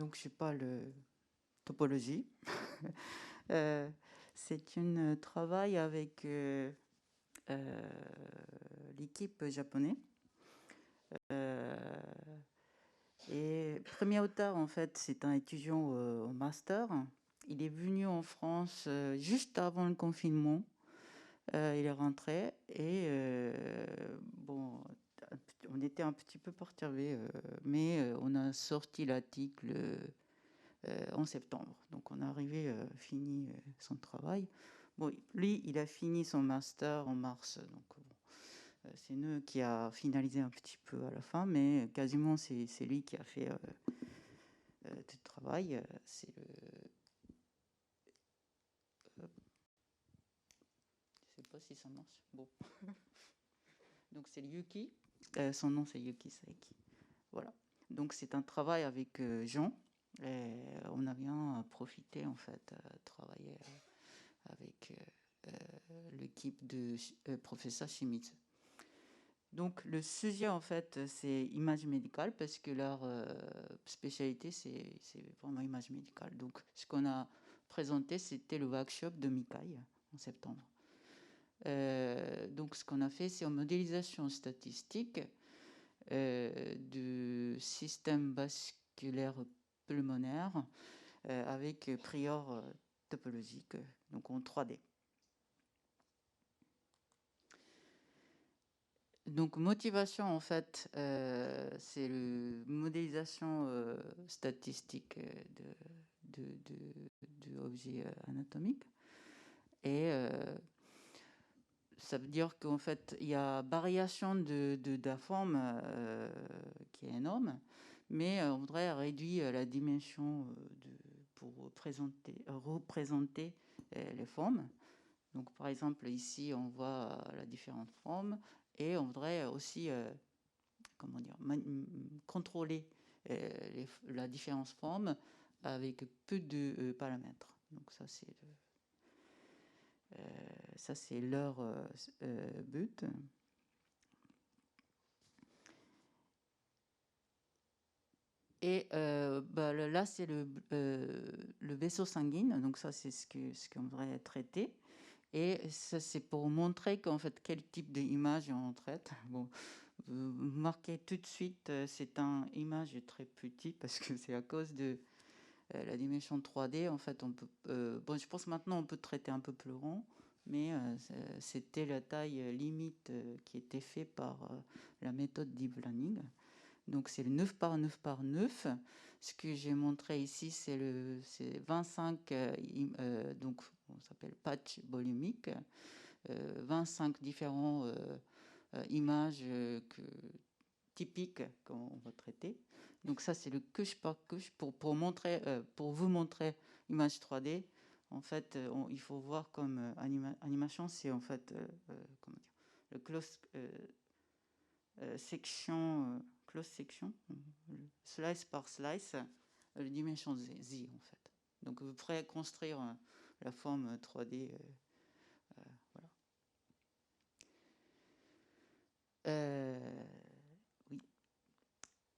donc je parle topologie. Euh, c'est un travail avec l'équipe japonaise. Euh, et premier auteur, en fait, c'est un étudiant au master. Il est venu en France juste avant le confinement. Il est rentré et bon, on était un petit peu perturbés, mais on a sorti l'article en septembre. Donc on est arrivé, fini son travail. Bon, lui, il a fini son master en mars, donc bon, c'est nous qui a finalisé un petit peu à la fin, mais quasiment c'est lui qui a fait tout le travail. C'est le, je sais pas si ça marche. Bon, donc c'est Yuki. Son nom c'est Yuki Saeki. Voilà. Donc c'est un travail avec Jean. Et on a bien profité en fait, travailler avec l'équipe de professeur Shimizu. Donc le sujet en fait c'est image médicale parce que leur spécialité c'est vraiment image médicale. Donc ce qu'on a présenté c'était le workshop de Mikai en septembre. Donc ce qu'on a fait c'est en modélisation statistique du système vasculaire pulmonaire avec prior topologique, donc en 3D. Donc motivation en fait, c'est la modélisation statistique de objets anatomiques et ça veut dire qu'en fait il y a variation de la forme qui est énorme, mais on voudrait réduire la dimension pour représenter les formes. Donc, par exemple, ici, on voit la différentes formes et on voudrait aussi, comment dire, contrôler la différence forme avec peu de paramètres. Donc, ça, c'est leur but. Et là, c'est le vaisseau sanguin. Donc, ça, c'est ce qu'on voudrait traiter. Et ça, c'est pour montrer qu'en fait, quel type d'image on traite. Bon, vous marquez tout de suite, c'est une image très petite parce que c'est à cause de la dimension 3D. En fait, on peut, bon, je pense que maintenant on peut traiter un peu plus rond, mais c'était la taille limite qui était faite par la méthode Deep Learning. Donc c'est le 9 par 9 par 9. Ce que j'ai montré ici, c'est 25, donc on s'appelle patch volumique, 25 différents images typiques qu'on va traiter. Donc ça, c'est le couche par couche pour montrer, pour vous montrer image 3D. En fait, il faut voir comme animation, c'est en fait, comment dire, le close section, close section, slice par slice, la dimension Z en fait. Donc vous pourrez construire la forme 3D. Voilà. Oui.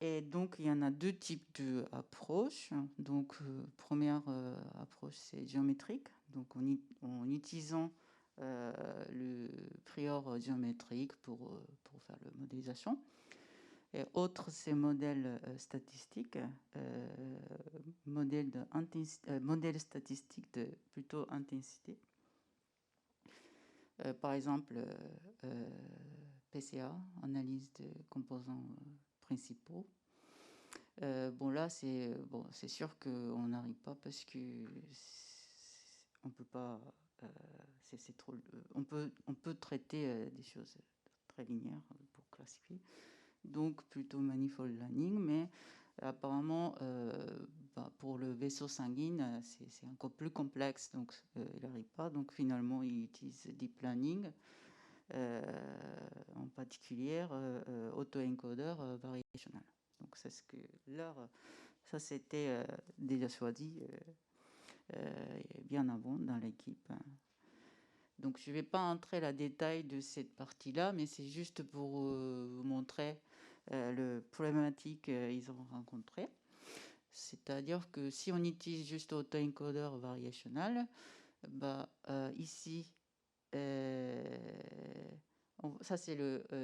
Et donc il y en a deux types d'approches. Donc première approche c'est géométrique. Donc en utilisant le prior géométrique pour faire la modélisation. Et autre, c'est modèle statistique, modèle statistique de plutôt intensité. Par exemple, PCA, analyse de composants principaux. Bon là, c'est sûr qu'on n'arrive pas parce que on peut pas. C'est trop. On peut traiter des choses très linéaires pour classifier. Donc plutôt manifold learning, mais apparemment pour le vaisseau sanguin c'est encore plus complexe, donc il n'arrive pas, donc finalement il utilise deep learning, en particulier auto-encoder variationnel. Donc c'est ce que ça c'était déjà choisi bien avant dans l'équipe. Donc je ne vais pas entrer dans le détail de cette partie-là, mais c'est juste pour vous montrer le problématique qu'ils ont rencontré. C'est-à-dire que si on utilise juste autoencoder variationnel, ici, ça c'est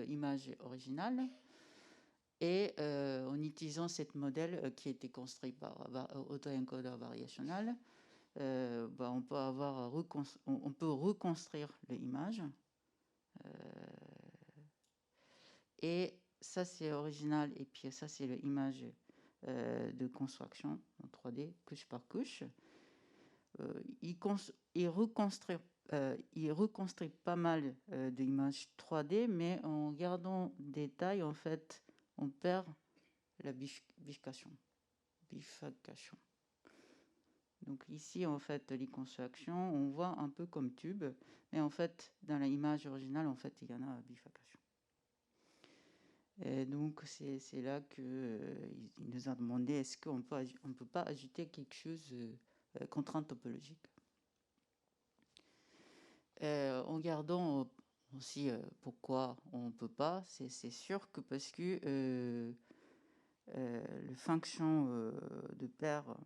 l'image originale. Et en utilisant cette modèle qui a été construit par autoencoder variationnel, on peut reconstruire l'image. Et ça c'est original, et puis ça c'est l'image de construction en 3D, couche par couche. Il reconstruit pas mal d'images 3D, mais en gardant des tailles, en fait, on perd la bifurcation. Donc ici, en fait, les constructions, on voit un peu comme tube, mais en fait, dans l'image originale, en fait, il y en a bifurcation. Et donc, c'est là qu'il nous a demandé est-ce qu'on peut pas ajouter quelque chose contrainte topologique. En gardant aussi pourquoi on ne peut pas, c'est sûr que parce que le fonction de paire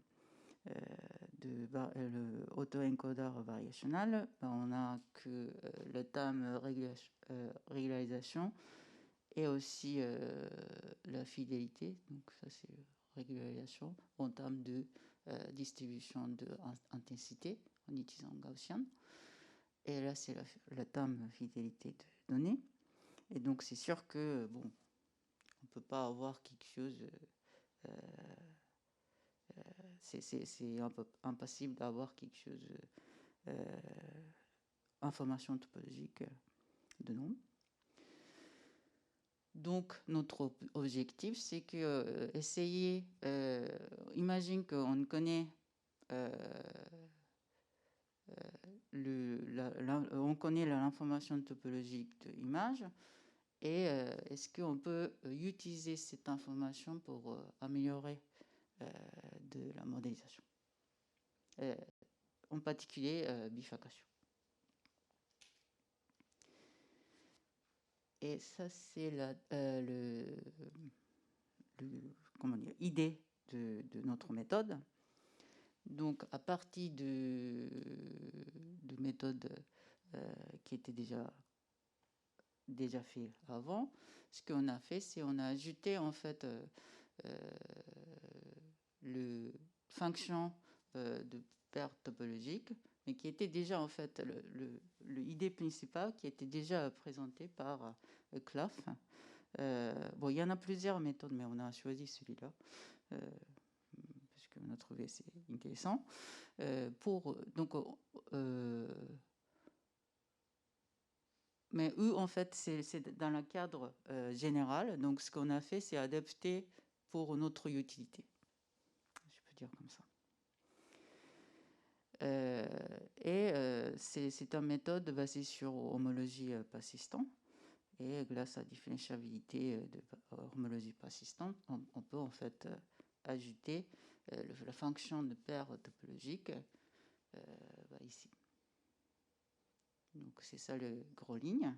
le auto-encodeur variationnel, on n'a que le terme régularisation et aussi la fidélité. Donc ça c'est régularisation en termes de distribution d'intensité en utilisant Gaussian. Et là c'est le terme fidélité de données. Et donc c'est sûr que on ne peut pas avoir quelque chose. C'est un peu impossible d'avoir quelque chose information topologique de nom. Donc notre objectif c'est que essayer imagine qu'on connaît on connaît l'information topologique de l'image et est-ce qu'on peut utiliser cette information pour améliorer de la modélisation, en particulier bifurcation. Et ça, c'est l'idée de notre méthode. Donc, à partir de méthodes qui étaient déjà fait avant, ce qu'on a fait, c'est on a ajouté en fait le fonction de paire topologique, mais qui était déjà en fait l'idée principale qui était déjà présentée par Claff. Il y en a plusieurs méthodes, mais on a choisi celui-là parce qu'on a trouvé c'est intéressant. Mais eux, en fait, c'est dans le cadre général. Donc, ce qu'on a fait, c'est adapter pour notre utilité. Je peux dire comme ça. C'est une méthode basée sur homologie persistante. Et grâce à la différentiabilité de homologie persistante, on peut en fait ajouter la fonction de paire topologique ici. Donc c'est ça le gros ligne.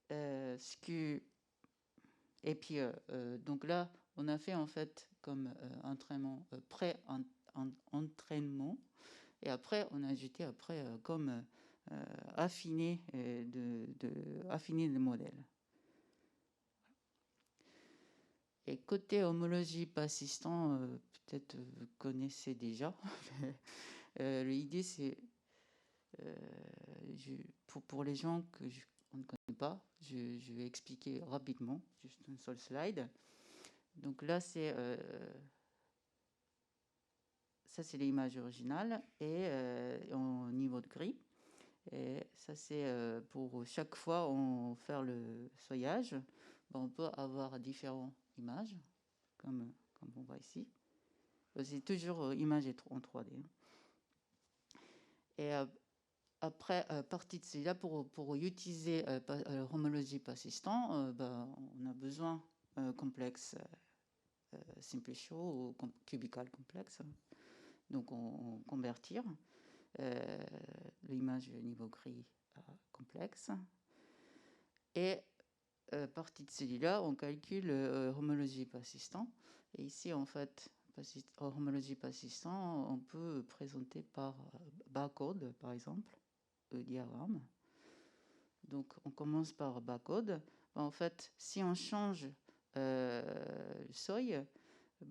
Et puis donc là, on a fait en fait comme entraînement pré-entraînement, et après on a ajouté après comme affiner affiner le modèle. Et côté homologie persistant, peut-être vous connaissez déjà. L'idée c'est pour les gens on ne connaît pas, je vais expliquer rapidement, juste une seule slide. Donc là c'est ça c'est l'image originale et en niveau de gris. Et ça c'est pour chaque fois on fait le soignage, on peut avoir différentes images comme on voit ici. C'est toujours image en 3D. Et après, partie de celui-là, pour utiliser homologie persistant, on a besoin complexe simplicio ou cubical complexe. Donc, on convertir l'image niveau gris à complexe. Et partie de celui-là, on calcule homologie persistant. Et ici, en fait, homologie persistant, on peut présenter par barcode, par exemple, le diagramme. Donc, on commence par barcode. En fait, si on change le seuil,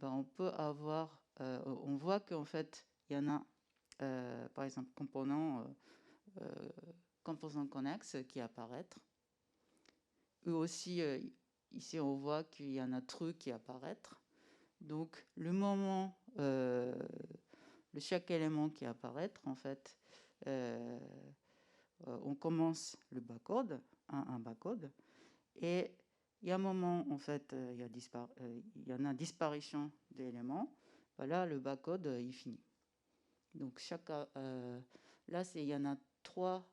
on peut avoir, on voit qu'en fait, il y en a, par exemple, composants connexes qui apparaissent. Eux aussi, ici, on voit qu'il y en a trucs qui apparaissent. Donc, le moment, chaque élément qui apparaît, en fait, on commence le barcode, un barcode, et il y a un moment, en fait, il y en a disparition d'éléments. Voilà, le barcode, il finit. Donc, là, il y en a 3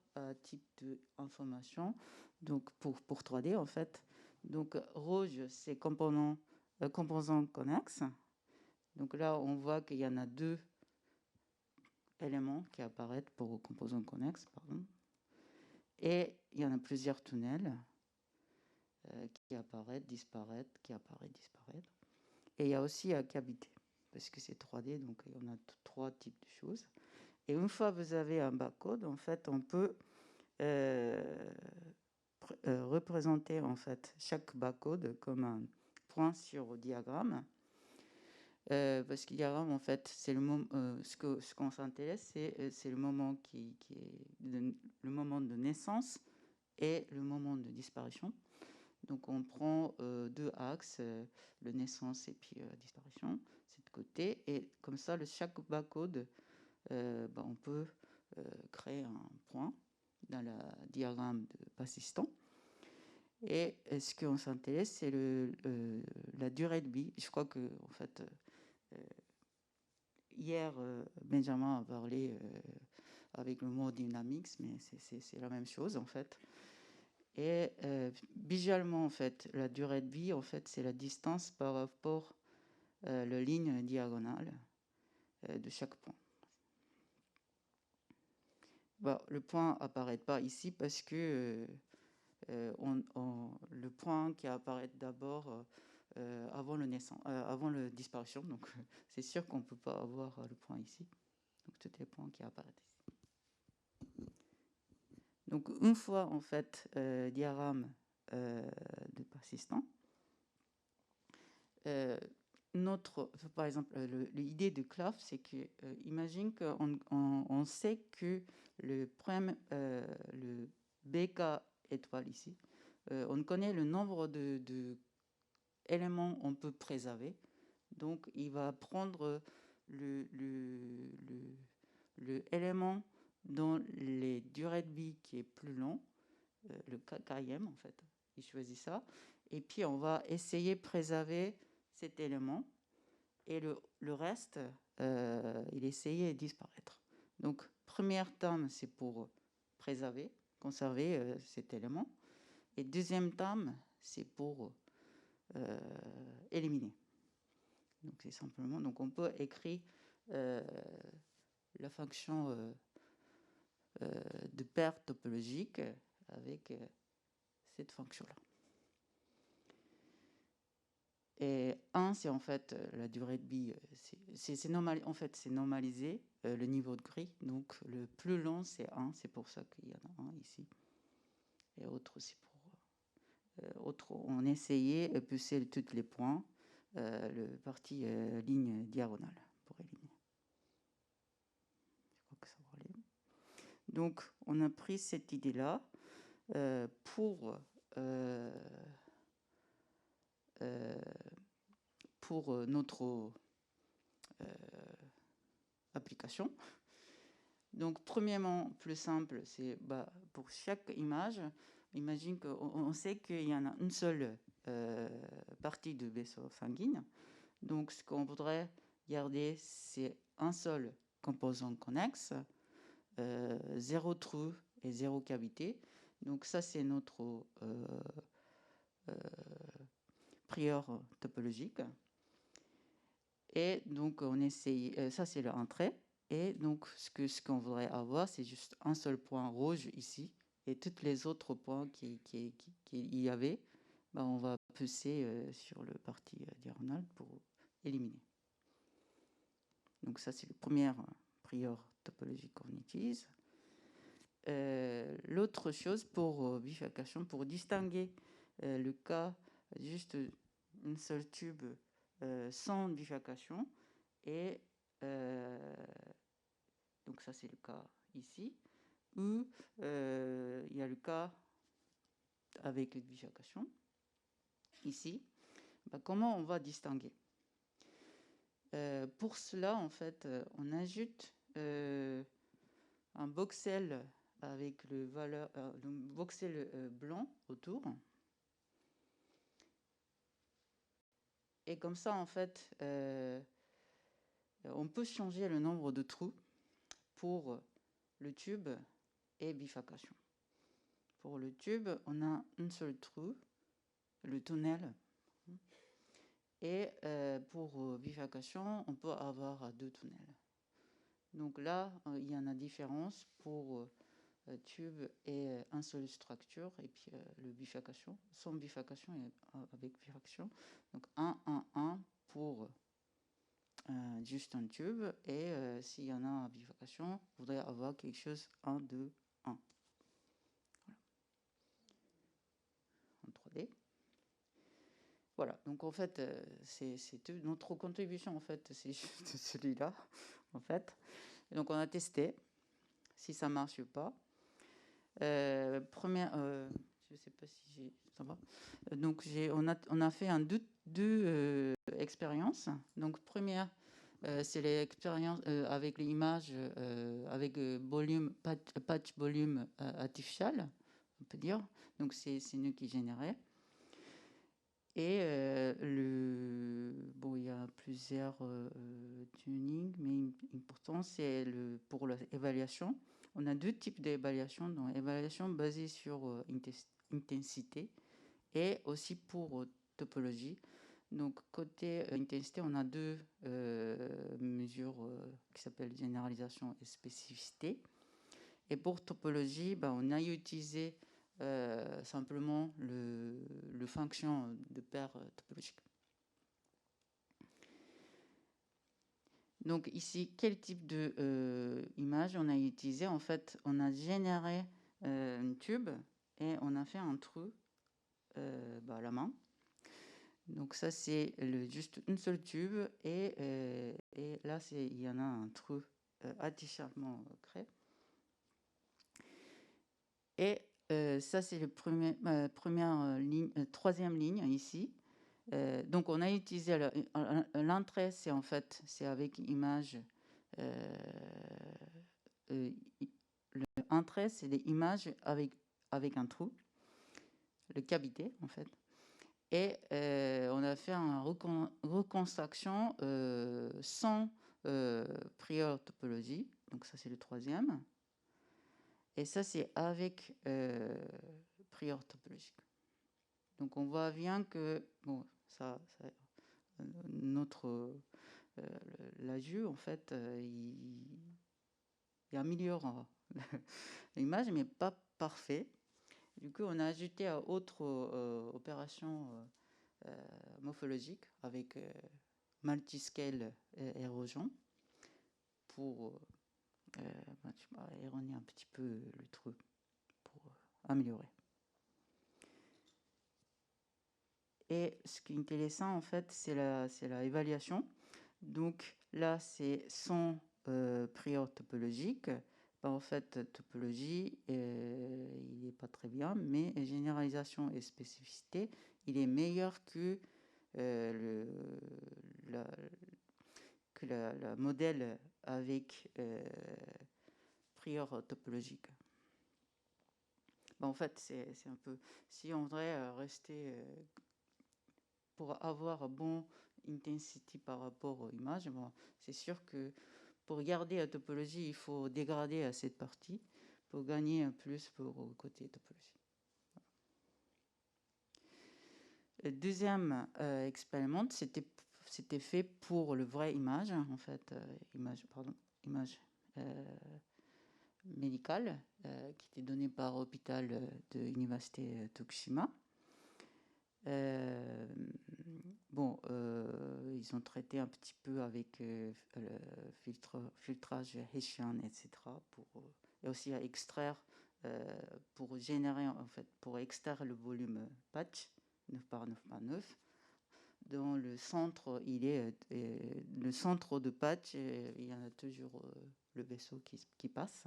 types d'informations. Donc, pour 3D, en fait. Donc, rouge, c'est composants connexes. Donc là, on voit qu'il y en a 2 éléments qui apparaissent pour composants connexes, pardon. Et il y en a plusieurs tunnels qui apparaissent, disparaissent, qui apparaissent, disparaissent. Et il y a aussi la cavité, parce que c'est 3D, donc on a 3 types de choses. Et une fois que vous avez un barcode, en fait, on peut représenter en fait chaque barcode comme un point sur le diagramme. Parce que le diagramme, en fait, c'est le moment, ce qu'on s'intéresse, c'est le moment qui est le moment de naissance et le moment de disparition. Donc, on prend 2 axes, le naissance et puis disparition, c'est de côté. Et comme ça, chaque barcode, on peut créer un point dans le diagramme de persistant. Et ce qu'on s'intéresse, c'est la durée de vie. Je crois que, en fait, hier, Benjamin a parlé avec le mot dynamics, mais c'est la même chose, en fait. Et visuellement, en fait, la durée de vie, en fait, c'est la distance par rapport à la ligne diagonale de chaque point. Le point apparaît pas ici parce que le point qui apparaît d'abord avant la disparition, donc c'est sûr qu'on ne peut pas avoir le point ici. Donc tous les points qui apparaissent ici. Donc une fois en fait diagramme de persistant, par exemple, l'idée de CLAF, c'est que imagine qu'on sait que le BK étoile ici, on connaît le nombre de éléments on peut préserver. Donc, il va prendre le élément dont les durées de vie qui est plus long, le KM en fait. Il choisit ça. Et puis, on va essayer de préserver cet élément. Et le reste, il essayait de disparaître. Donc, première terme, c'est pour préserver, conserver cet élément. Et deuxième terme, c'est pour éliminer. Donc, c'est simplement... Donc, on peut écrire la fonction de perte topologique avec cette fonction-là. Et 1, c'est en fait la durée de vie, c'est normal, en fait, c'est normalisé le niveau de gris. Donc, le plus long, c'est 1, c'est pour ça qu'il y en a un ici. Et autre, c'est pour... on essayait de pousser tous les points, le parti ligne diagonale, pour éliminer. Je crois que ça va aller. Donc, on a pris cette idée-là pour notre application. Donc, premièrement, plus simple, c'est pour chaque image, imagine qu'on sait qu'il y en a une seule partie de vaisseau sanguin. Donc, ce qu'on voudrait garder, c'est un seul composant connexe, 0 trou et 0 cavité. Donc, ça, c'est notre prieur topologique. Et donc, on essaye, ça, c'est l'entrée. Et donc, ce qu'on voudrait avoir, c'est juste un seul point rouge ici. Et tous les autres points qu'il y avait, on va pousser sur le parti diagonale pour éliminer. Donc ça, c'est la première prior topologie qu'on utilise. L'autre chose pour bifurcation, pour distinguer le cas juste une seule tube sans bifurcation, et donc ça c'est le cas ici, ou il y a le cas avec une bifurcation ici. Comment on va distinguer? Pour cela, en fait, on ajoute un voxel avec le voxel blanc autour. Et comme ça, en fait, on peut changer le nombre de trous pour le tube et bifurcation. Pour le tube, on a un seul trou, le tunnel. Et pour bifurcation, on peut avoir 2 tunnels. Donc là, il y en a différence pour tube et un seule structure, et puis le bifurcation, sans bifurcation et avec bifurcation. Donc 1, 1, 1 pour juste un tube, et s'il y en a en bifurcation, on voudrait avoir quelque chose 1, 2, 1. Voilà. En 3D. Voilà, donc en fait, c'est notre contribution, en fait, c'est juste celui-là, en fait. Et donc on a testé si ça marche ou pas. Première, je sais pas si ça va. Donc on a fait deux expériences. Donc première, c'est l'expérience avec l'image avec volume patch volume artificial, on peut dire. Donc c'est nous qui générait. Et bon, il y a plusieurs tunings, mais important, c'est pour l'évaluation. On a 2 types d'évaluation, donc évaluation basée sur intensité et aussi pour topologie. Donc côté intensité, on a 2 mesures qui s'appellent généralisation et spécificité. Et pour topologie, on a utilisé simplement le fonction de paire topologique. Donc ici, quel type de image on a utilisé? En fait, on a généré un tube et on a fait un trou à la main. Donc ça, c'est juste une seule tube, et là, il y en a un trou artificiellement créé. Et ça, c'est le première ligne, troisième ligne ici. Donc, on a utilisé l'entrée, c'est en fait, c'est avec image. L'entrée, c'est des images avec un trou, le cavité en fait. Et on a fait une reconstruction sans prior topologie. Donc, ça, c'est le troisième. Et ça, c'est avec prior topologique. Donc, on voit bien que bon, notre l'AJU, en fait, il améliore l'image, mais pas parfait. Du coup, on a ajouté à autre opération morphologique avec multiscale érosion pour éroner un petit peu le trou pour améliorer. Et ce qui est intéressant, en fait, c'est la évaluation. Donc là, c'est sans prior topologique. En fait, topologie, il n'est pas très bien, mais généralisation et spécificité, il est meilleur que le modèle avec prior topologique. En fait, c'est un peu... Si on voudrait rester... pour avoir bon intensity par rapport aux images, c'est sûr que pour garder la topologie, il faut dégrader à cette partie pour gagner un plus pour le côté topologie. Le deuxième expériment, c'était fait pour le vrai image, en fait, image médicale qui était donnée par l'hôpital de l'université Tokushima. Ils ils ont traité un petit peu avec le filtrage Hessian, etc. Et aussi à extraire, pour générer, en fait, pour extraire le volume patch 9 par 9 par 9. Dans le centre, le centre de patch, il y a toujours le vaisseau qui passe.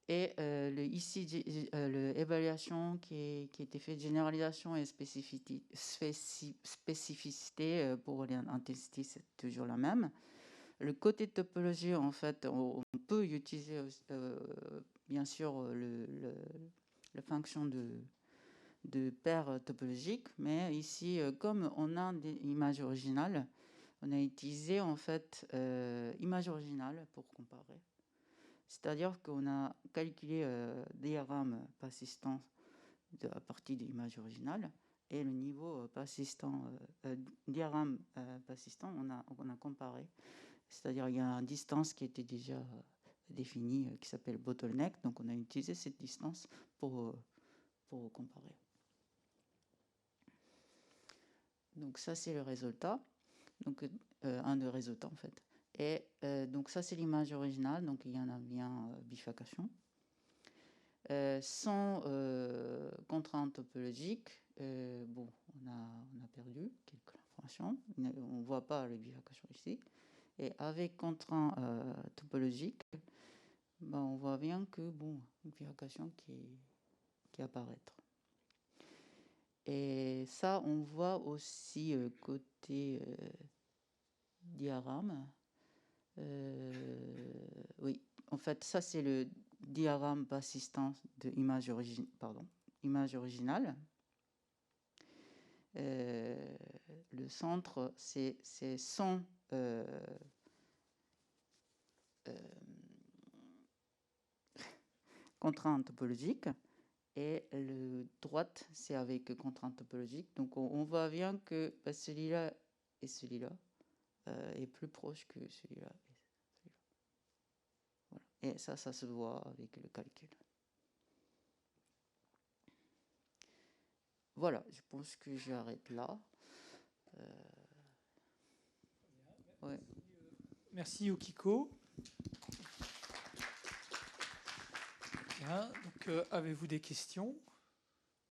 Et l'évaluation qui était faite, généralisation et spécificité pour l'intensité, c'est toujours la même. Le côté topologie, en fait, on peut utiliser bien sûr la fonction de paire topologique, mais ici, comme on a des images originales, on a utilisé en fait image originale pour comparer. C'est-à-dire qu'on a calculé diagramme persistant à partir de l'image originale et le niveau diagramme persistant, on a comparé. C'est-à-dire il y a une distance qui était déjà définie qui s'appelle bottleneck, donc on a utilisé cette distance pour comparer. Donc ça c'est le résultat, donc un des résultats en fait. Et donc ça c'est l'image originale, donc il y en a bien bifurcation. Sans contrainte topologique, bon, on a perdu quelques informations. On ne voit pas les bifurcations ici. Et avec contrainte topologique, ben, on voit bien que bon, une bifurcation qui apparaît. Et ça, on voit aussi côté diagramme. Oui, en fait, ça c'est le diagramme persistant de image originale. Le centre, c'est sans contrainte topologique. Et le droite, c'est avec contrainte topologique. Donc on voit bien que celui-là et celui-là est plus proche que celui-là. Voilà. Et ça se voit avec le calcul. Voilà, je pense que j'arrête là. Ouais. Merci Yukiko. Bien, donc avez-vous des questions ?